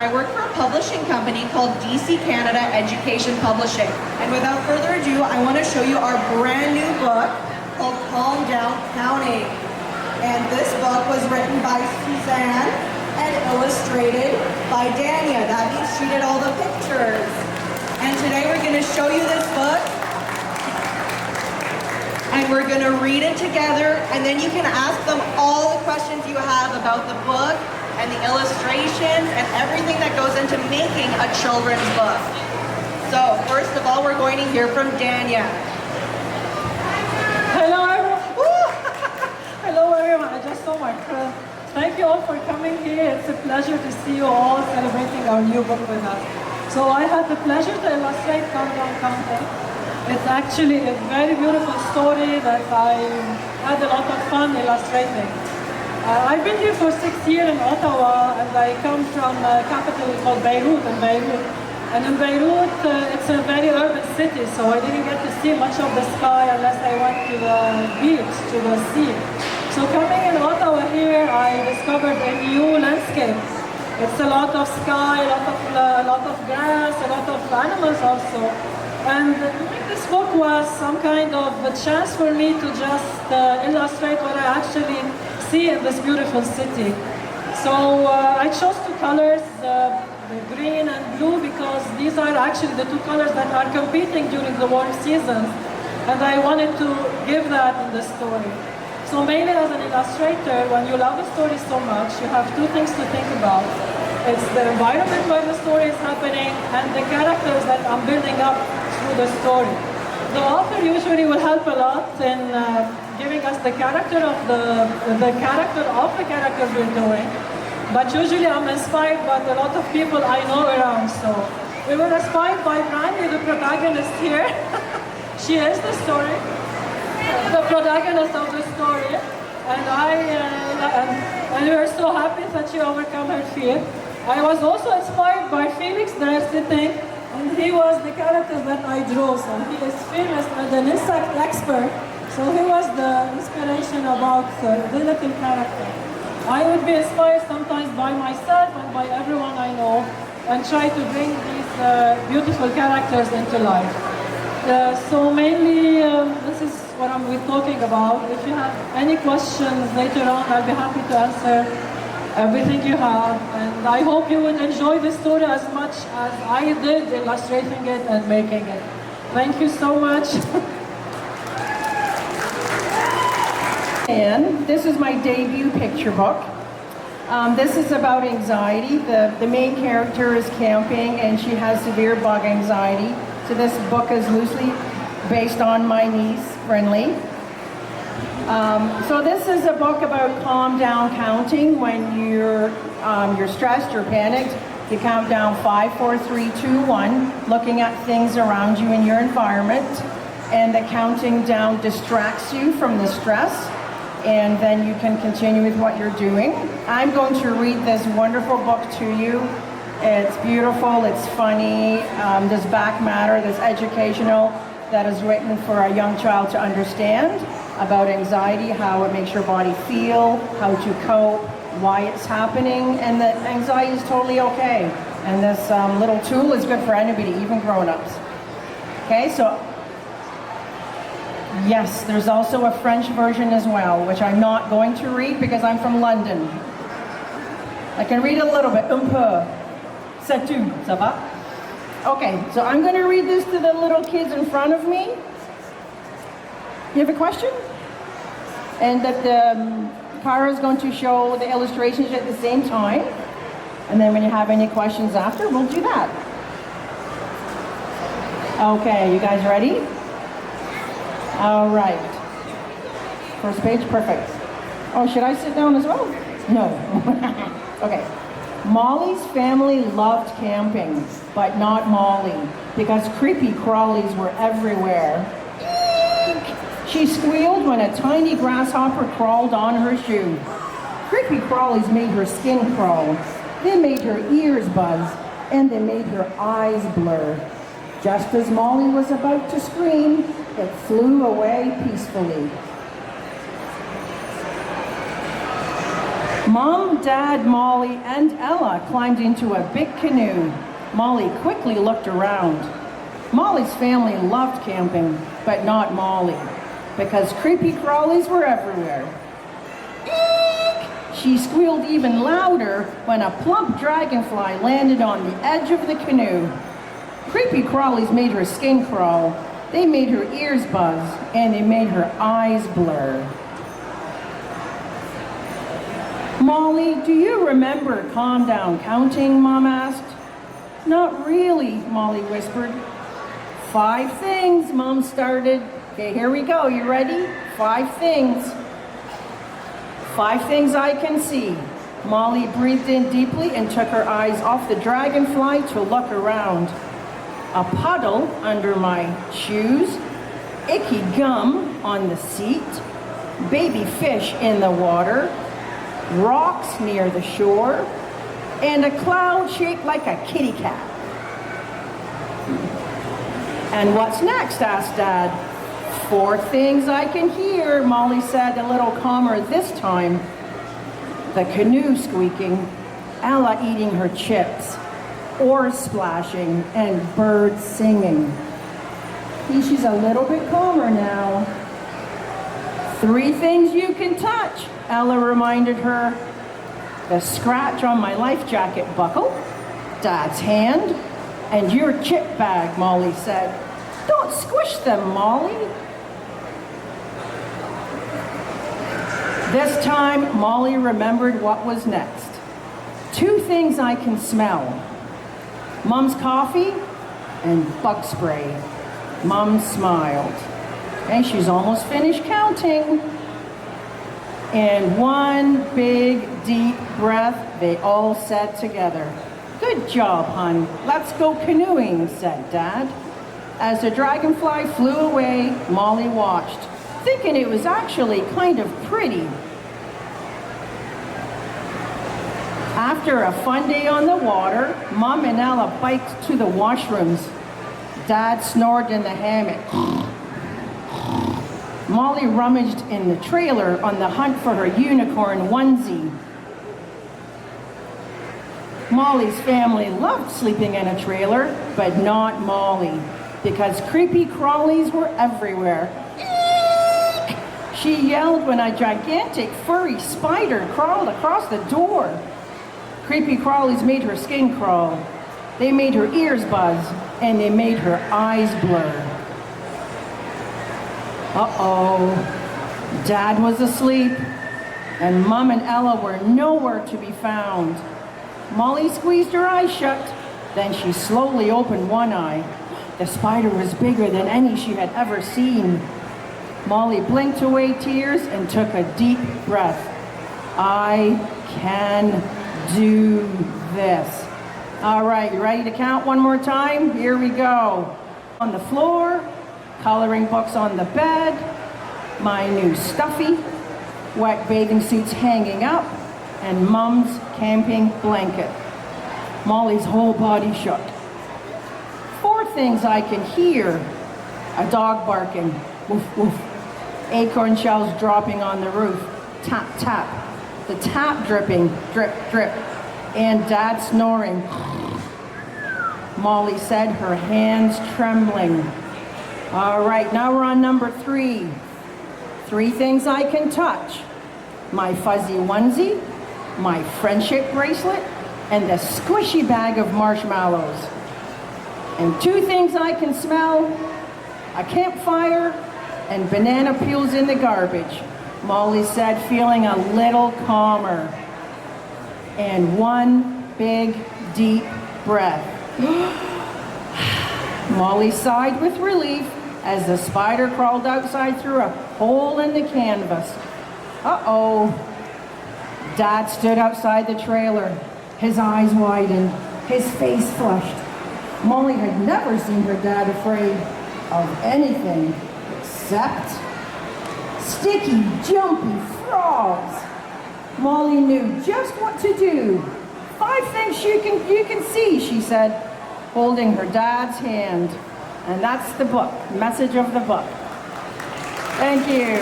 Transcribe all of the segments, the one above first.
I work for a publishing company called DC Canada Education Publishing. And without further ado, I want to show you our brand new book called Calm Down Counting. And this book was written by Suzanne and illustrated by Dania. That means she did all the pictures. And today we're going to show you this book. And we're going to read it together. And then you can ask them all the questions you have about the book and the illustrations and everything that goes into making a children's book. So first of all, we're going to hear from Dania. Hello everyone. Hello everyone. I just saw my friend. Thank you all for coming here. It's a pleasure to see you all celebrating our new book with us. So I had the pleasure to illustrate Calm Down Counting. It's actually a very beautiful story that I had a lot of fun illustrating. I've been here for 6 years in Ottawa, and I come from a capital called Beirut in Beirut. And in Beirut, it's a very urban city, so I didn't get to see much of the sky unless I went to the beach, to the sea. So coming in Ottawa here, I discovered a new landscape. It's a lot of sky, a lot of grass, a lot of animals also. And doing this book was some kind of a chance for me to just illustrate what I actually see in this beautiful city. So I chose two colors, the green and blue, because these are actually the two colors that are competing during the warm seasons. And I wanted to give that in the story. So mainly as an illustrator, when you love a story so much, you have two things to think about. It's the environment where the story is happening and the characters that I'm building up through the story. The author usually will help a lot in giving us the character of the characters we're doing. But usually I'm inspired by a lot of people I know around. So we were inspired by Brandy, the protagonist here. She is the story, the protagonist of the story. And we are so happy that she overcome her fear. I was also inspired by Felix there sitting, and he was the character that I drew. So he is famous as an insect expert. So he was the inspiration about the little character. I would be inspired sometimes by myself and by everyone I know, and try to bring these beautiful characters into life. So mainly, this is what I'm talking about. If you have any questions later on, I'll be happy to answer everything you have. And I hope you will enjoy the story as much as I did illustrating it and making it. Thank you so much. And this is my debut picture book. This is about anxiety. The main character is camping and she has severe bug anxiety. So this book is loosely based on my niece, Brinley. So this is a book about calm down counting. When you're stressed, you're panicked, you count down 5, 4, 3, 2, 1, looking at things around you in your environment. And the counting down distracts you from the stress, and then you can continue with what you're doing. I'm going to read this wonderful book to you. It's beautiful, it's funny, there's back matter, there's educational, that is written for a young child to understand about anxiety, how it makes your body feel, how to cope, why it's happening, and that anxiety is totally okay. And this little tool is good for anybody, even grown-ups. Okay, so yes, there's also a French version as well, which I'm not going to read because I'm from London. I can read a little bit, un peu. C'est tout, ça va? Okay, so I'm going to read this to the little kids in front of me. You have a question? And that Cara is going to show the illustrations at the same time. And then when you have any questions after, we'll do that. Okay, you guys ready? All right. First page, perfect. Oh, should I sit down as well? No. Okay. Molly's family loved camping, but not Molly, because creepy crawlies were everywhere. Eek! She squealed when a tiny grasshopper crawled on her shoe. Creepy crawlies made her skin crawl. They made her ears buzz, and they made her eyes blur. Just as Molly was about to scream, it flew away peacefully. Mom, Dad, Molly, and Ella climbed into a big canoe. Molly quickly looked around. Molly's family loved camping, but not Molly, because creepy crawlies were everywhere. Eek! She squealed even louder when a plump dragonfly landed on the edge of the canoe. Creepy crawlies made her skin crawl. They made her ears buzz, and they made her eyes blur. Molly, do you remember calm down counting, Mom asked. Not really, Molly whispered. 5 things, Mom started. Okay, here we go. You ready? 5 things. 5 things I can see. Molly breathed in deeply and took her eyes off the dragonfly to look around. A puddle under my shoes, icky gum on the seat, baby fish in the water, rocks near the shore, and a cloud shaped like a kitty cat. And what's next? Asked Dad. 4 things I can hear, Molly said, a little calmer this time. The canoe squeaking, Ella eating her chips, oars splashing, and birds singing. She's a little bit calmer now. 3 things you can touch, Ella reminded her. The scratch on my life jacket buckle, Dad's hand, and your chip bag, Molly said. Don't squish them, Molly. This time, Molly remembered what was next. 2 things I can smell. Mom's coffee and bug spray. Mom smiled. And she's almost finished counting. In one big, deep breath, they all said together, Good job, hon. Let's go canoeing, said Dad. As the dragonfly flew away, Molly watched, thinking it was actually kind of pretty. After a fun day on the water, Mom and Ella biked to the washrooms. Dad snored in the hammock. Molly rummaged in the trailer on the hunt for her unicorn onesie. Molly's family loved sleeping in a trailer, but not Molly, because creepy crawlies were everywhere. Eek! She yelled when a gigantic furry spider crawled across the door. Creepy crawlies made her skin crawl. They made her ears buzz, and they made her eyes blur. Uh-oh. Dad was asleep, and Mom and Ella were nowhere to be found. Molly squeezed her eyes shut, then she slowly opened one eye. The spider was bigger than any she had ever seen. Molly blinked away tears and took a deep breath. I can do this. All right, you ready to count one more time? Here we go. On the floor, coloring books on the bed, my new stuffy, wet bathing suits hanging up, and Mom's camping blanket. Molly's whole body shook. 4 things I can hear. A dog barking, woof, woof. Acorn shells dropping on the roof, tap, tap. The tap dripping, drip, drip. And Dad snoring. Molly said, her hands trembling. All right, now we're on number 3. 3 things I can touch. My fuzzy onesie, my friendship bracelet, and the squishy bag of marshmallows. And 2 things I can smell, a campfire and banana peels in the garbage, Molly said, feeling a little calmer. And 1 big, deep breath. Molly sighed with relief as the spider crawled outside through a hole in the canvas. Uh-oh. Dad stood outside the trailer. His eyes widened, his face flushed. Molly had never seen her dad afraid of anything except sticky, jumpy frogs. Molly knew just what to do. 5 things you can see, she said, holding her dad's hand. And that's the book, message of the book. Thank you.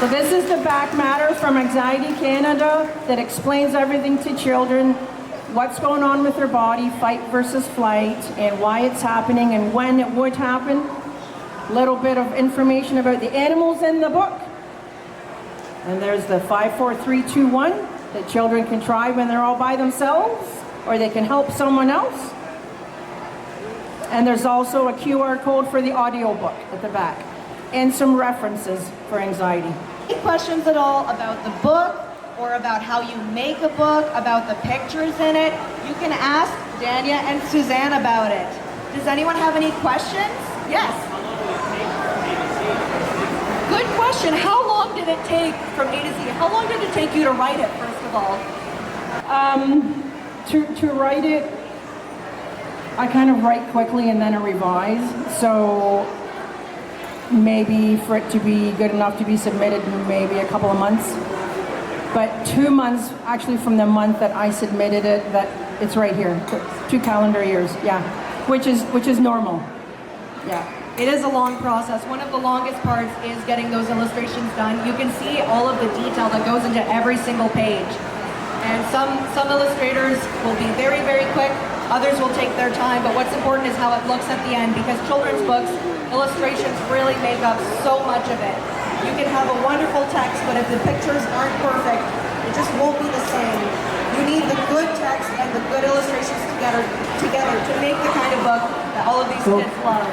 So this is the back matter from Anxiety Canada that explains everything to children, what's going on with their body, fight versus flight, and why it's happening and when it would happen. A little bit of information about the animals in the book. And there's the 5, 4, 3, 2, 1 that children can try when they're all by themselves, or they can help someone else. And there's also a QR code for the audiobook at the back, and some references for anxiety. Any questions at all about the book or about how you make a book, about the pictures in it? You can ask Dania and Suzanne about it. Does anyone have any questions? Yes. Good question. How long did it take from A to Z? How long did it take you to write it, first of all? To write it, I kind of write quickly and then I revise. So maybe for it to be good enough to be submitted, maybe a couple of months. But 2 months, actually from the month that I submitted it, that it's right here, 2 calendar years, yeah, which is normal, yeah. It is a long process. One of the longest parts is getting those illustrations done. You can see all of the detail that goes into every single page. And some illustrators will be very, very quick. Others will take their time, but what's important is how it looks at the end, because children's books, illustrations really make up so much of it. You can have a wonderful text, but if the pictures aren't perfect, it just won't be the same. You need the good text and the good illustrations together to make the kind of book that all of these kids love.